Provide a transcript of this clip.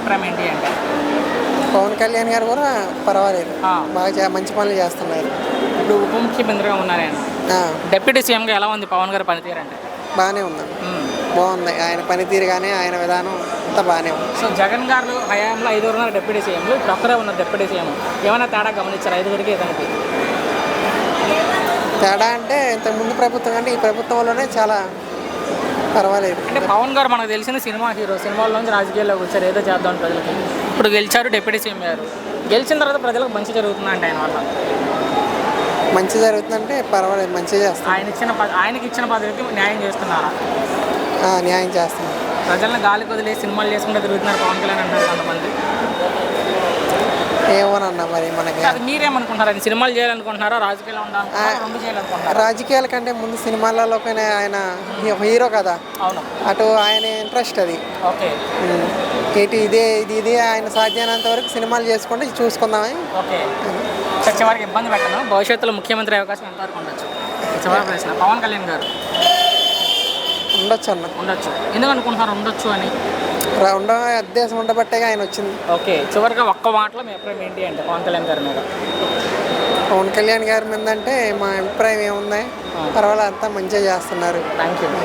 అభిప్రాయం ఏంటి అంటే? పవన్ కళ్యాణ్ గారు కూడా పర్వాలేదు, బాగా మంచి పనులు చేస్తున్నారు. ఇప్పుడు ఉప ముఖ్యమంత్రిగా ఉన్నారు ఆయన. డిప్యూటీ సీఎంగా ఎలా ఉంది పవన్ గారి పనితీరు అంటే? బాగానే ఉందండి, బాగుంది. ఆయన పనితీరు కానీ ఆయన విధానం అంతా బాగానే ఉంది. సో జగన్ గారు హయాంలో 5 ఉన్నారు డిప్యూటీ సీఎంలు, ఇప్పుడు ఒక్కరే ఉన్నారు డిప్యూటీ సీఎం. ఏమైనా తేడా గమనించారు 5గురికి ఇతనికి? తేడా అంటే ఇంతకుముందు ప్రభుత్వం అంటే ఈ ప్రభుత్వంలోనే చాలా పర్వాలేదు. అంటే పవన్ గారు మనకు తెలిసిన సినిమా హీరో, సినిమాల్లోంచి రాజకీయాల్లోకి వచ్చారు, ఏదో చేద్దాం ప్రజలకి. ఇప్పుడు గెలిచారు డిప్యూటీ సీఎం గారు. గెలిచిన తర్వాత ప్రజలకు మంచి జరుగుతుందంటే ఆయన వల్ల? మంచి జరుగుతుందంటే పర్వాలేదు, మంచిగా చేస్తాం. ఆయనకి ఇచ్చిన పదవికి న్యాయం చేస్తున్నారా? న్యాయం చేస్తున్నాం. ప్రజలను గాలికి వదిలేసి సినిమాలు చేసుకుంటే తిరుగుతున్నారు పవన్ కళ్యాణ్ అంటారు కొంతమంది. ఏమోనన్నా మరి మనకి. అది మీరేమనుకుంటారు? ఆయన సినిమాలు చేయాలనుకుంటున్నారా, రాజకీయాలు ఉండాలనుకుంటున్నారా, రెండు చేయాలనుకుంటున్నారా? రాజకీయాల కంటే ముందు సినిమాలలోనే ఆయన హీరో కదా. అవును, అటు ఆయన ఇంట్రెస్ట్ అది. ఓకే. ఇదే ఆయన సాధ్యమైనంత వరకు సినిమాలు చేసుకుంటే చూసుకుందామని. ఓకే. చివరికి ఇబ్బంది పెట్టను, భవిష్యత్తులో ముఖ్యమంత్రి అవకాశం ఎంతవరకు ఉండొచ్చు? చివరి ప్రశ్న. పవన్ కళ్యాణ్ గారు ఉండొచ్చు అన్న. ఉండొచ్చు. ఎందుకు అనుకుంటున్నారు ఉండొచ్చు అని? ఉద్దేశం ఉండబట్టేగా ఆయన వచ్చింది. ఓకే. చివరిగా ఒక్క మాటలో మీ అభిప్రాయం ఏంటి అంటే పవన్ కళ్యాణ్ గారి మీద? పవన్ కళ్యాణ్ గారి మీద అంటే మా అభిప్రాయం ఏముంది, పర్వాలేదు, అంతా మంచిగా చేస్తున్నారు. Thank you.